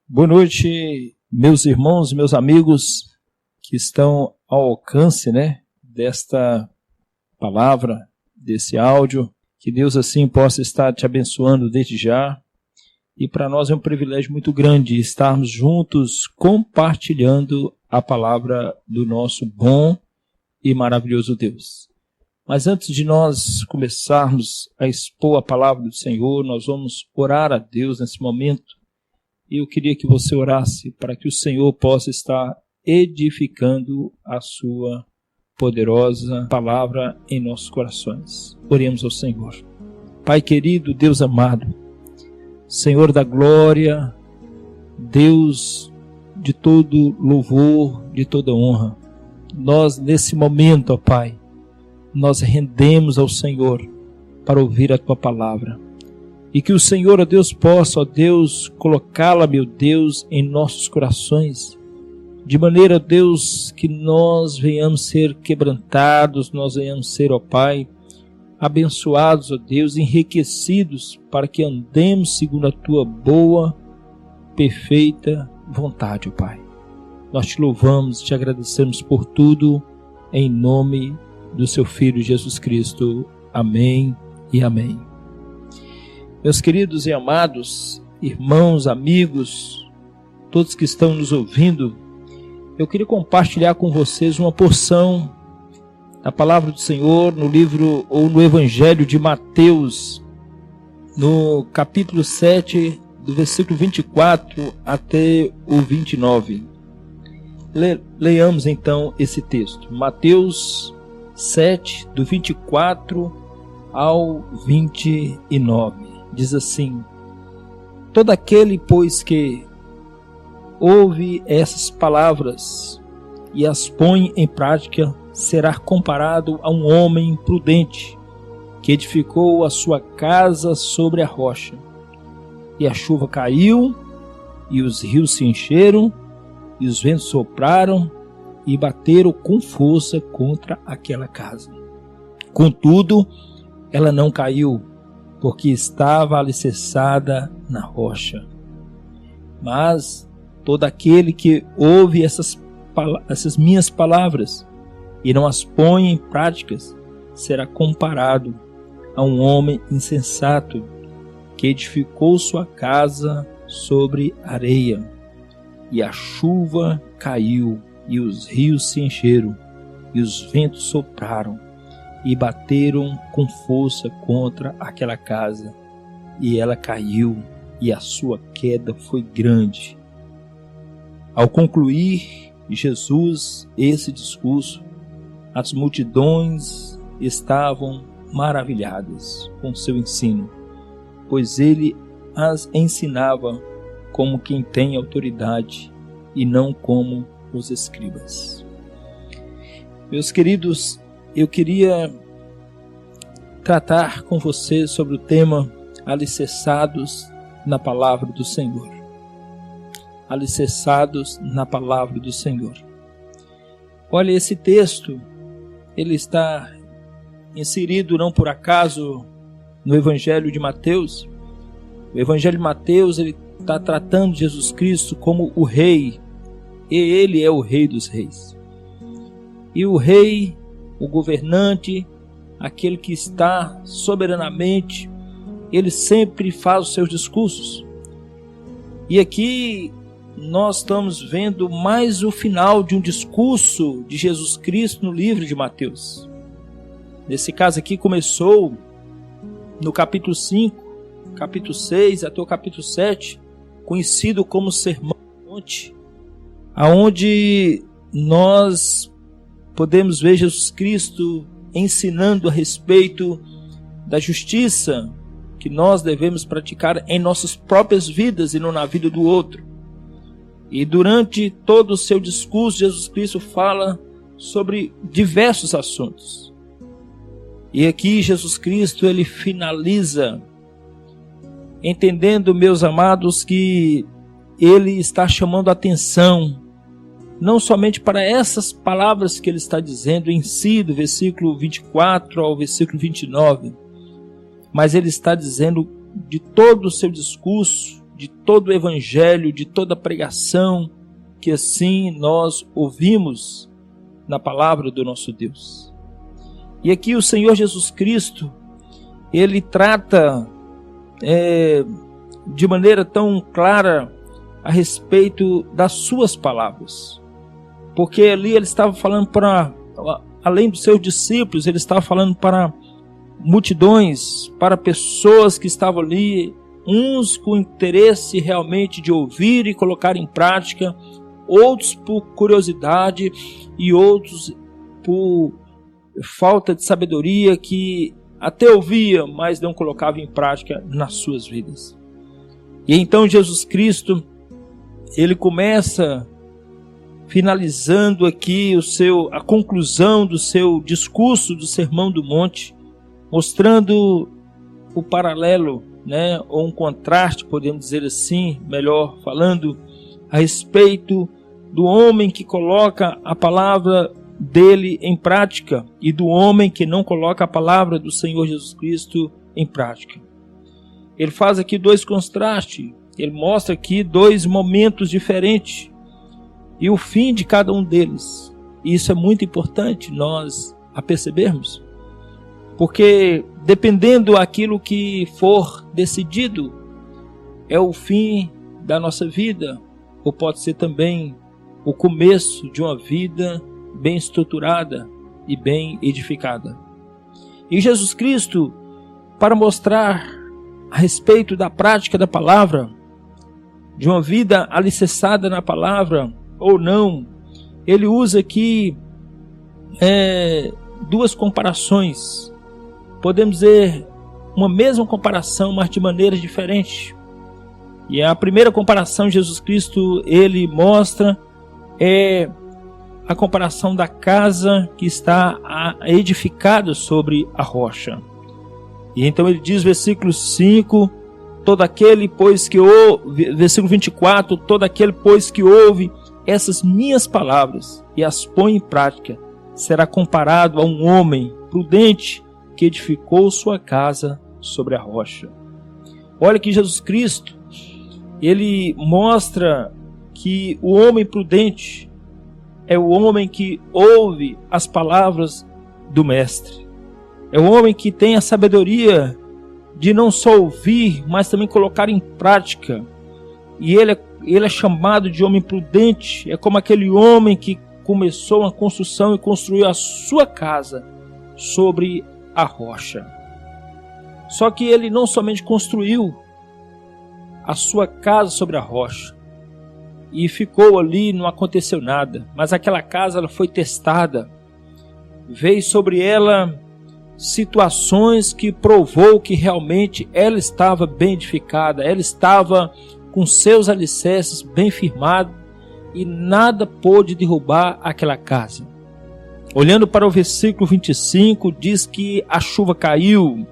Boa noite, meus irmãos e meus amigos que estão ao alcance, desta palavra, desse áudio. Que Deus assim possa estar te abençoando desde já. E para nós é um privilégio muito grande estarmos juntos compartilhando a palavra do nosso bom e maravilhoso Deus. Mas antes de nós começarmos a expor a palavra do Senhor, nós vamos orar a Deus nesse momento. E eu queria que você orasse para que o Senhor possa estar edificando a sua poderosa palavra em nossos corações. Oremos ao Senhor. Pai querido, Deus amado, Senhor da glória, Deus de todo louvor, de toda honra, nós nesse momento, ó Pai, nós rendemos ao Senhor para ouvir a Tua palavra. E que o Senhor, ó Deus, possa, ó Deus, colocá-la, meu Deus, em nossos corações, de maneira, ó Deus, que nós venhamos ser quebrantados, nós venhamos ser, ó Pai, abençoados, ó Deus, enriquecidos, para que andemos segundo a Tua boa, perfeita vontade, ó Pai. Nós te louvamos, te agradecemos por tudo, em nome do Seu Filho Jesus Cristo. Amém e amém. Meus queridos e amados irmãos, amigos, todos que estão nos ouvindo, eu queria compartilhar com vocês uma porção da palavra do Senhor no livro ou no Evangelho de Mateus, no capítulo 7, do versículo 24 até o 29. Leiamos então esse texto. Mateus 7, do 24 ao 29. Diz assim: todo aquele, pois, que ouve essas palavras e as põe em prática, será comparado a um homem prudente, que edificou a sua casa sobre a rocha. E a chuva caiu, e os rios se encheram, e os ventos sopraram, e bateram com força contra aquela casa. Contudo, ela não caiu, porque estava alicerçada na rocha. Mas todo aquele que ouve essas minhas palavras e não as põe em práticas, será comparado a um homem insensato que edificou sua casa sobre areia. E a chuva caiu, e os rios se encheram, e os ventos sopraram, e bateram com força contra aquela casa, e ela caiu, e a sua queda foi grande. Ao concluir Jesus esse discurso, as multidões estavam maravilhadas com seu ensino, pois ele as ensinava como quem tem autoridade e não como os escribas. Meus queridos, eu queria tratar com vocês sobre o tema alicerçados na palavra do Senhor. Alicerçados na palavra do Senhor. Olha, esse texto, ele está inserido não por acaso no Evangelho de Mateus. O Evangelho de Mateus, ele está tratando Jesus Cristo como o Rei, e Ele é o Rei dos Reis. E o Rei, o governante, aquele que está soberanamente, ele sempre faz os seus discursos. E aqui nós estamos vendo mais o final de um discurso de Jesus Cristo no livro de Mateus. Nesse caso aqui começou no capítulo 5, capítulo 6 até o capítulo 7, conhecido como Sermão do Monte, aonde nós podemos ver Jesus Cristo ensinando a respeito da justiça que nós devemos praticar em nossas próprias vidas e não na vida do outro. E durante todo o seu discurso, Jesus Cristo fala sobre diversos assuntos. E aqui Jesus Cristo, ele finaliza entendendo, meus amados, que ele está chamando a atenção não somente para essas palavras que ele está dizendo em si, do versículo 24 ao versículo 29, mas ele está dizendo de todo o seu discurso, de todo o evangelho, de toda a pregação que assim nós ouvimos na palavra do nosso Deus. E aqui o Senhor Jesus Cristo, ele trata de maneira tão clara a respeito das suas palavras, porque ali ele estava falando além dos seus discípulos, ele estava falando para multidões, para pessoas que estavam ali, uns com interesse realmente de ouvir e colocar em prática, outros por curiosidade e outros por falta de sabedoria, que até ouvia, mas não colocava em prática nas suas vidas. E então Jesus Cristo, ele começa finalizando aqui a conclusão do seu discurso do Sermão do Monte, mostrando o paralelo, ou um contraste, podemos dizer assim, melhor falando, a respeito do homem que coloca a palavra dele em prática e do homem que não coloca a palavra do Senhor Jesus Cristo em prática. Ele faz aqui dois contrastes, ele mostra aqui dois momentos diferentes e o fim de cada um deles. E isso é muito importante nós a percebermos, porque dependendo daquilo que for decidido, é o fim da nossa vida, ou pode ser também o começo de uma vida bem estruturada e bem edificada. E Jesus Cristo, para mostrar a respeito da prática da palavra, de uma vida alicerçada na palavra ou não, ele usa aqui duas comparações. Podemos dizer uma mesma comparação, mas de maneiras diferentes. E a primeira comparação Jesus Cristo ele mostra a comparação da casa que está edificada sobre a rocha. E então ele diz, versículo 5, versículo 24, todo aquele, pois, que ouve essas minhas palavras e as põe em prática, será comparado a um homem prudente que edificou sua casa sobre a rocha. Olha que Jesus Cristo, ele mostra que o homem prudente é o homem que ouve as palavras do Mestre. É o homem que tem a sabedoria de não só ouvir, mas também colocar em prática. E ele é chamado de homem prudente. É como aquele homem que começou uma construção e construiu a sua casa sobre a rocha. Só que ele não somente construiu a sua casa sobre a rocha e ficou ali, não aconteceu nada, mas aquela casa ela foi testada, veio sobre ela situações que provou que realmente ela estava bem edificada, ela estava com seus alicerces bem firmados e nada pôde derrubar aquela casa. Olhando para o versículo 25, diz que a chuva caiu,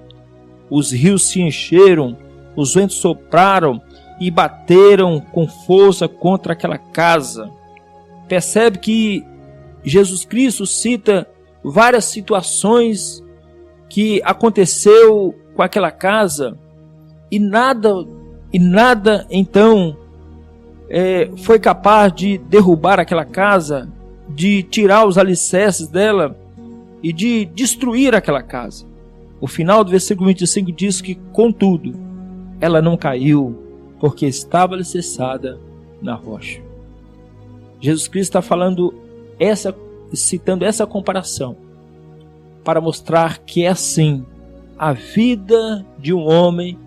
os rios se encheram, os ventos sopraram e bateram com força contra aquela casa. Percebe que Jesus Cristo cita várias situações que aconteceu com aquela casa e nada então foi capaz de derrubar aquela casa, de tirar os alicerces dela e de destruir aquela casa. O final do versículo 25 diz que, contudo, ela não caiu, porque estava alicerçada na rocha. Jesus Cristo está citando essa comparação para mostrar que é assim a vida de um homem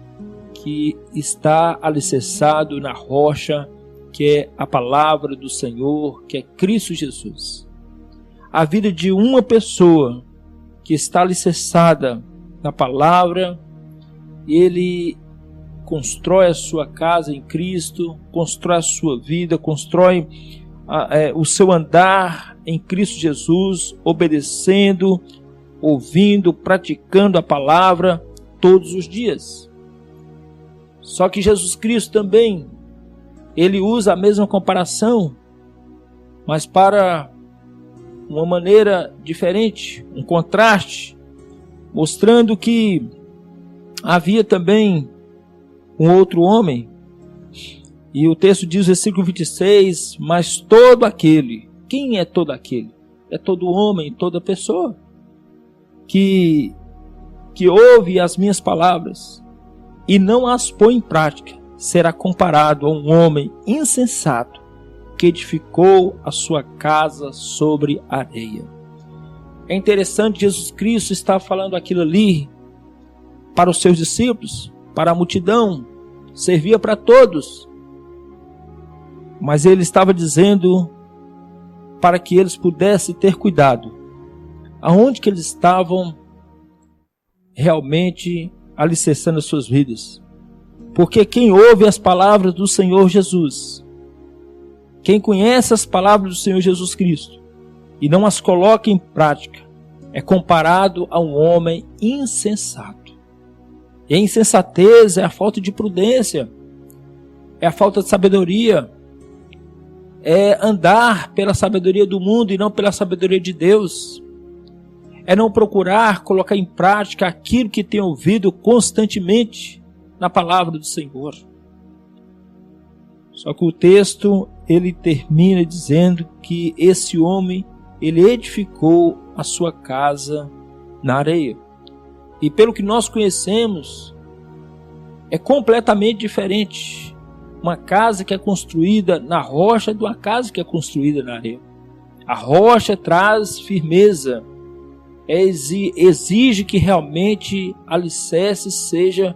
que está alicerçado na rocha, que é a palavra do Senhor, que é Cristo Jesus. A vida de uma pessoa que está alicerçada na palavra, ele constrói a sua casa em Cristo, constrói a sua vida, constrói o seu andar em Cristo Jesus, obedecendo, ouvindo, praticando a palavra todos os dias. Só que Jesus Cristo também, ele usa a mesma comparação, mas para uma maneira diferente, um contraste, mostrando que havia também um outro homem E o texto diz, versículo 26, mas todo aquele, quem é todo aquele? É todo homem, toda pessoa que ouve as minhas palavras e não as põe em prática, será comparado a um homem insensato que edificou a sua casa sobre areia. É interessante, Jesus Cristo está falando aquilo ali para os seus discípulos, para a multidão, servia para todos. Mas ele estava dizendo para que eles pudessem ter cuidado aonde que eles estavam realmente alicerçando as suas vidas. Porque quem ouve as palavras do Senhor Jesus, quem conhece as palavras do Senhor Jesus Cristo e não as coloca em prática, é comparado a um homem insensato. E a insensatez é a falta de prudência, é a falta de sabedoria, é andar pela sabedoria do mundo e não pela sabedoria de Deus, é não procurar colocar em prática aquilo que tem ouvido constantemente na palavra do Senhor. Só que o texto, ele termina dizendo que esse homem, ele edificou a sua casa na areia. E pelo que nós conhecemos, é completamente diferente uma casa que é construída na rocha de uma casa que é construída na areia. A rocha traz firmeza, exige que realmente alicerce seja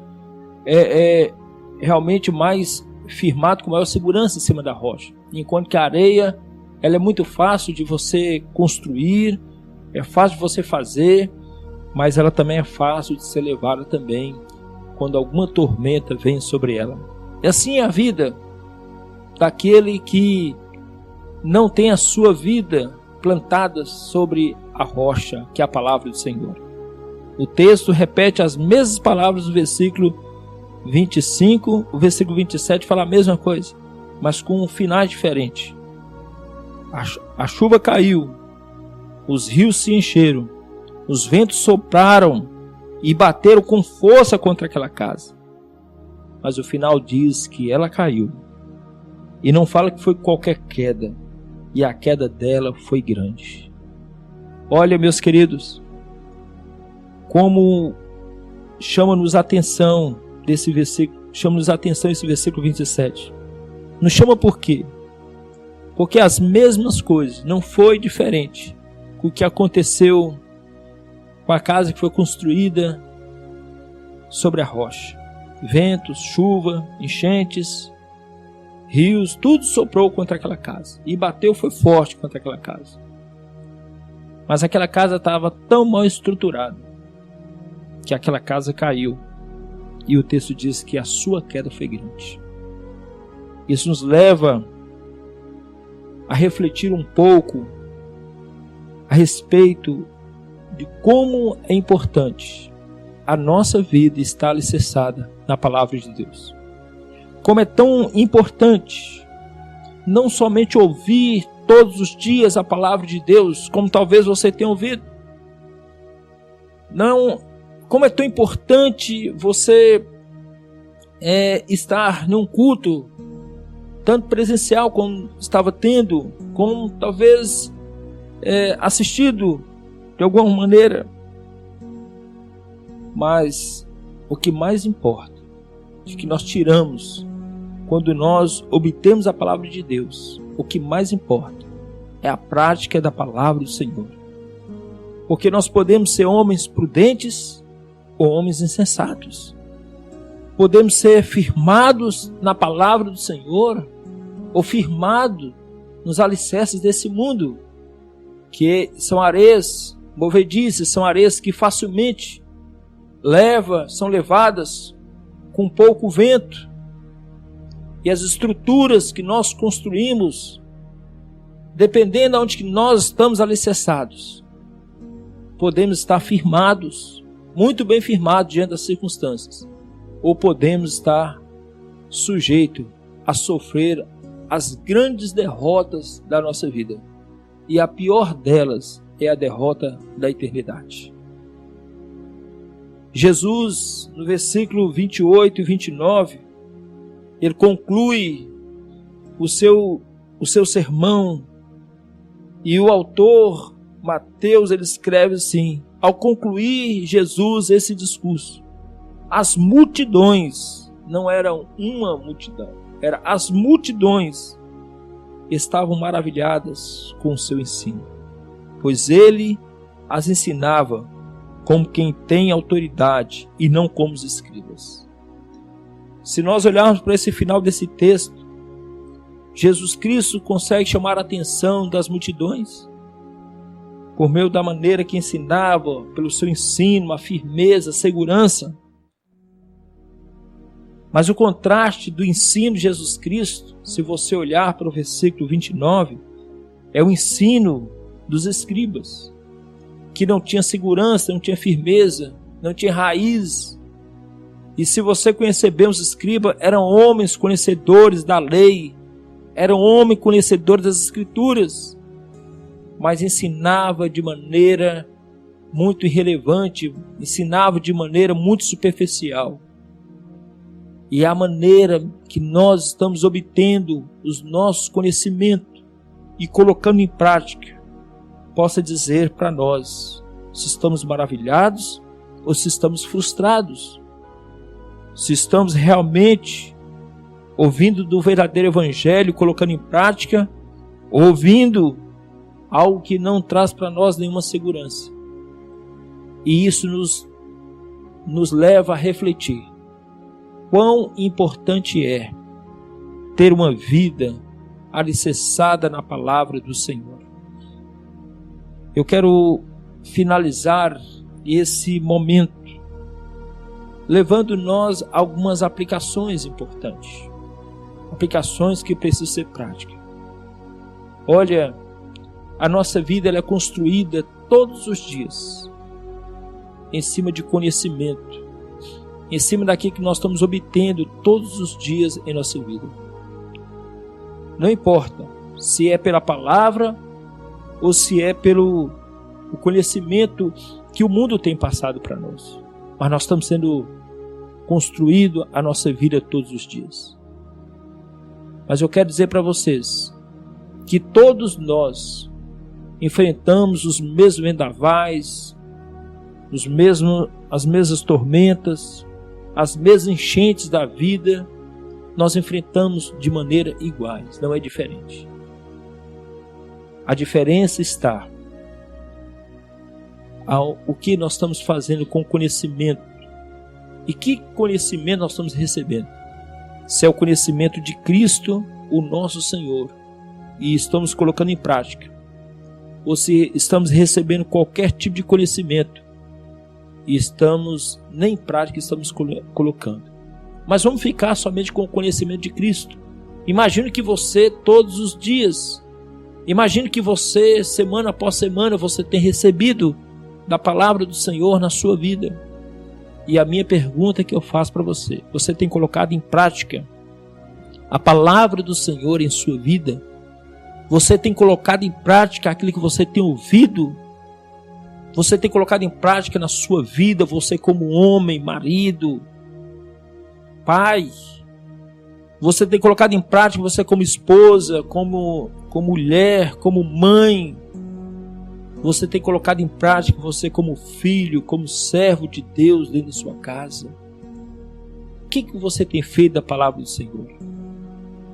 realmente mais firmado, com maior segurança em cima da rocha. Enquanto que a areia, ela é muito fácil de você construir, é fácil de você fazer, mas ela também é fácil de ser levada também quando alguma tormenta vem sobre ela. E assim é a vida daquele que não tem a sua vida plantada sobre a rocha, que é a palavra do Senhor. O texto repete as mesmas palavras do versículo 25, o versículo 27 fala a mesma coisa, mas com um final diferente. A chuva caiu, os rios se encheram, os ventos sopraram e bateram com força contra aquela casa. Mas o final diz que ela caiu. E não fala que foi qualquer queda. E a queda dela foi grande. Olha, meus queridos, como chama-nos a atenção desse versículo, chama-nos a atenção esse versículo 27. Nos chama por quê? Porque as mesmas coisas, não foi diferente com o que aconteceu com a casa que foi construída sobre a rocha. Ventos, chuva, enchentes, rios, tudo soprou contra aquela casa. E bateu, foi forte contra aquela casa. Mas aquela casa estava tão mal estruturada que aquela casa caiu. E o texto diz que a sua queda foi grande. Isso nos leva a refletir um pouco a respeito de como é importante a nossa vida estar alicerçada na palavra de Deus. Como é tão importante não somente ouvir todos os dias a palavra de Deus, como talvez você tenha ouvido. Não, como é tão importante você estar num culto, tanto presencial como estava tendo, como talvez assistido de alguma maneira. Mas o que mais importa, o que nós tiramos quando nós obtemos a palavra de Deus, o que mais importa é a prática da palavra do Senhor. Porque nós podemos ser homens prudentes ou homens insensatos. Podemos ser firmados na palavra do Senhor ou firmados nos alicerces desse mundo, que são areias movediças, são areias que facilmente são levadas com pouco vento. E as estruturas que nós construímos, dependendo de onde que nós estamos alicerçados, podemos estar firmados, muito bem firmados diante das circunstâncias, ou podemos estar sujeitos a sofrer as grandes derrotas da nossa vida. E a pior delas é a derrota da eternidade. Jesus, no versículo 28 e 29, ele conclui o seu sermão, e o autor Mateus, ele escreve assim: ao concluir Jesus esse discurso, as multidões, não eram uma multidão, eram as multidões, estavam maravilhadas com o seu ensino, pois ele as ensinava como quem tem autoridade e não como os escribas. Se nós olharmos para esse final desse texto, Jesus Cristo consegue chamar a atenção das multidões por meio da maneira que ensinava, pelo seu ensino, a firmeza, a segurança. Mas o contraste do ensino de Jesus Cristo, se você olhar para o versículo 29, é o ensino dos escribas, que não tinha segurança, não tinha firmeza, não tinha raiz. E se você conhecer bem os escribas, eram homens conhecedores da lei, eram homens conhecedores das escrituras, mas ensinava de maneira muito irrelevante, ensinava de maneira muito superficial. E a maneira que nós estamos obtendo os nossos conhecimentos e colocando em prática, possa dizer para nós se estamos maravilhados ou se estamos frustrados, se estamos realmente ouvindo do verdadeiro evangelho, colocando em prática, ouvindo algo que não traz para nós nenhuma segurança. E isso nos leva a refletir quão importante é ter uma vida alicerçada na palavra do Senhor. Eu quero finalizar esse momento levando nós algumas aplicações importantes, aplicações que precisam ser práticas. Olha, a nossa vida ela é construída todos os dias em cima de conhecimento, em cima daquilo que nós estamos obtendo todos os dias em nossa vida. Não importa se é pela palavra ou se é pelo o conhecimento que o mundo tem passado para nós, mas nós estamos sendo construído a nossa vida todos os dias. Mas eu quero dizer para vocês que todos nós enfrentamos os mesmos vendavais, as mesmas tormentas, as mesmas enchentes da vida, nós enfrentamos de maneira iguais, não é diferente. A diferença está o que nós estamos fazendo com o conhecimento. E que conhecimento nós estamos recebendo? Se é o conhecimento de Cristo, o nosso Senhor, e estamos colocando em prática, ou se estamos recebendo qualquer tipo de conhecimento e estamos nem em prática estamos colocando. Mas vamos ficar somente com o conhecimento de Cristo. Imagine que você todos os dias, imagine que você semana após semana você tem recebido da palavra do Senhor na sua vida. E a minha pergunta que eu faço para você: você tem colocado em prática a palavra do Senhor em sua vida? Você tem colocado em prática aquilo que você tem ouvido? Você tem colocado em prática na sua vida, você como homem, marido, pai? Você tem colocado em prática você como esposa, como mulher, como mãe? Você tem colocado em prática você como filho, como servo de Deus dentro da sua casa? O que você tem feito da palavra do Senhor?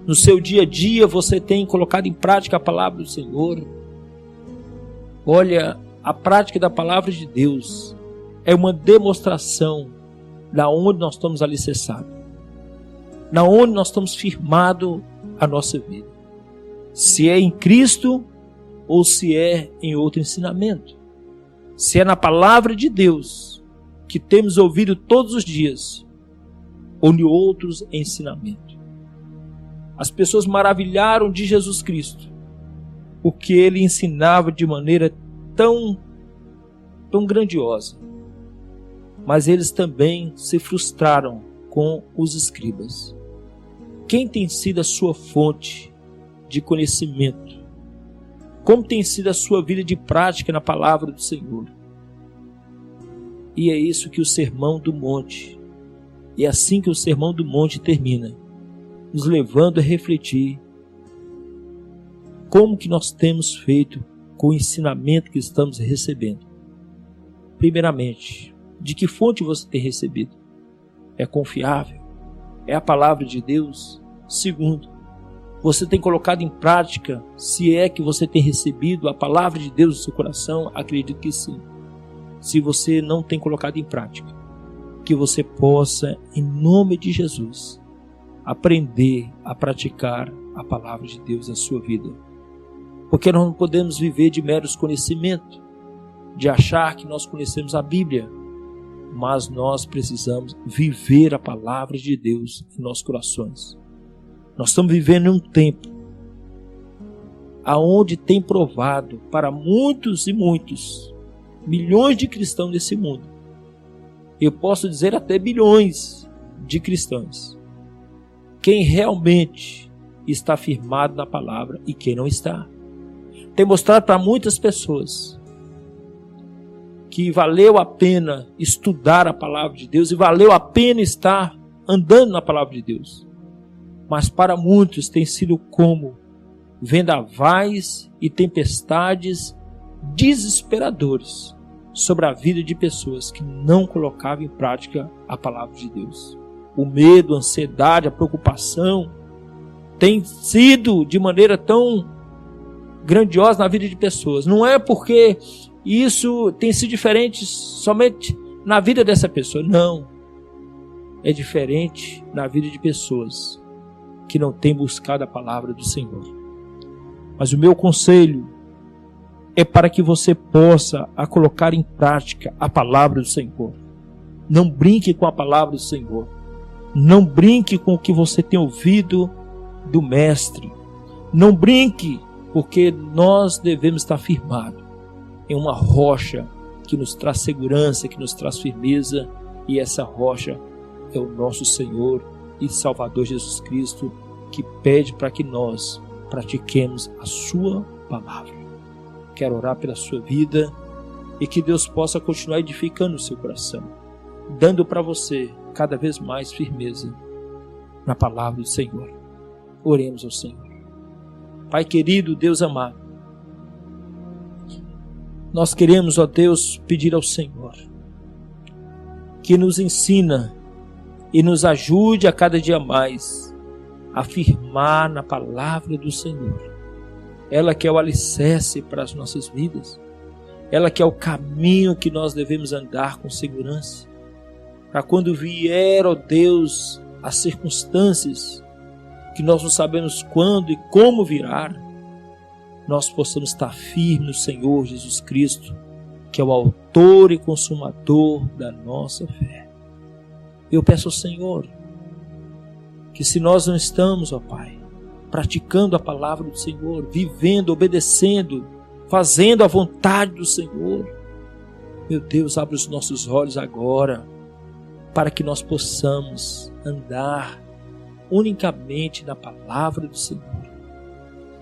No seu dia a dia você tem colocado em prática a palavra do Senhor? Olha, a prática da palavra de Deus é uma demonstração da onde nós estamos alicerçados, na onde nós estamos firmados a nossa vida. Se é em Cristo ou se é em outro ensinamento. Se é na palavra de Deus que temos ouvido todos os dias ou em outros ensinamentos. As pessoas maravilharam de Jesus Cristo porque ele ensinava de maneira tão grandiosa, mas eles também se frustraram com os escribas. Quem tem sido a sua fonte de conhecimento? Como tem sido a sua vida de prática na palavra do Senhor? E é isso que o Sermão do Monte, e é assim que o Sermão do Monte termina, nos levando a refletir como que nós temos feito com o ensinamento que estamos recebendo? Primeiramente, de que fonte você tem recebido? É confiável? É a palavra de Deus? Segundo, você tem colocado em prática, se é que você tem recebido a palavra de Deus no seu coração? Acredito que sim. Se você não tem colocado em prática, que você possa, em nome de Jesus, aprender a praticar a palavra de Deus na sua vida. Porque nós não podemos viver de meros conhecimentos, de achar que nós conhecemos a Bíblia, mas nós precisamos viver a palavra de Deus em nossos corações. Nós estamos vivendo em um tempo aonde tem provado para muitos e muitos, milhões de cristãos nesse mundo, eu posso dizer até bilhões de cristãos, quem realmente está firmado na palavra e quem não está. Tem mostrado para muitas pessoas que valeu a pena estudar a palavra de Deus e valeu a pena estar andando na palavra de Deus. Mas para muitos tem sido como vendavais e tempestades desesperadores sobre a vida de pessoas que não colocavam em prática a palavra de Deus. O medo, a ansiedade, a preocupação tem sido de maneira tão grandiosa na vida de pessoas. Não é porque isso tem sido diferente somente na vida dessa pessoa. Não. É diferente na vida de pessoas que não têm buscado a palavra do Senhor. Mas o meu conselho é para que você possa a colocar em prática a palavra do Senhor. Não brinque com a palavra do Senhor. Não brinque com o que você tem ouvido do Mestre. Não brinque, porque nós devemos estar firmados em uma rocha que nos traz segurança, que nos traz firmeza, e essa rocha é o nosso Senhor e Salvador Jesus Cristo, que pede para que nós pratiquemos a sua palavra. Quero orar pela sua vida e que Deus possa continuar edificando o seu coração, dando para você cada vez mais firmeza na palavra do Senhor. Oremos ao Senhor. Pai querido, Deus amado, nós queremos, ó Deus, pedir ao Senhor que nos ensina e nos ajude a cada dia mais a firmar na palavra do Senhor. Ela que é o alicerce para as nossas vidas. Ela que é o caminho que nós devemos andar com segurança. Para quando vier, ó Deus, as circunstâncias que nós não sabemos quando e como virá, nós possamos estar firmes no Senhor Jesus Cristo, que é o autor e consumador da nossa fé. Eu peço ao Senhor que, se nós não estamos, ó Pai, praticando a palavra do Senhor, vivendo, obedecendo, fazendo a vontade do Senhor, meu Deus, abre os nossos olhos agora, para que nós possamos andar unicamente na palavra do Senhor.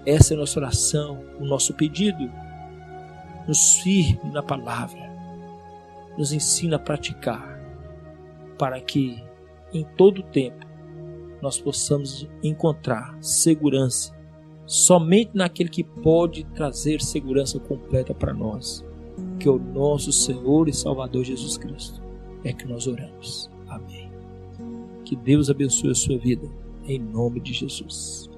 Essa é a nossa oração, o nosso pedido. Nos firme na palavra, nos ensina a praticar, para que em todo tempo nós possamos encontrar segurança somente naquele que pode trazer segurança completa para nós, que é o nosso Senhor e Salvador Jesus Cristo. É que nós oramos. Amém. Que Deus abençoe a sua vida, em nome de Jesus.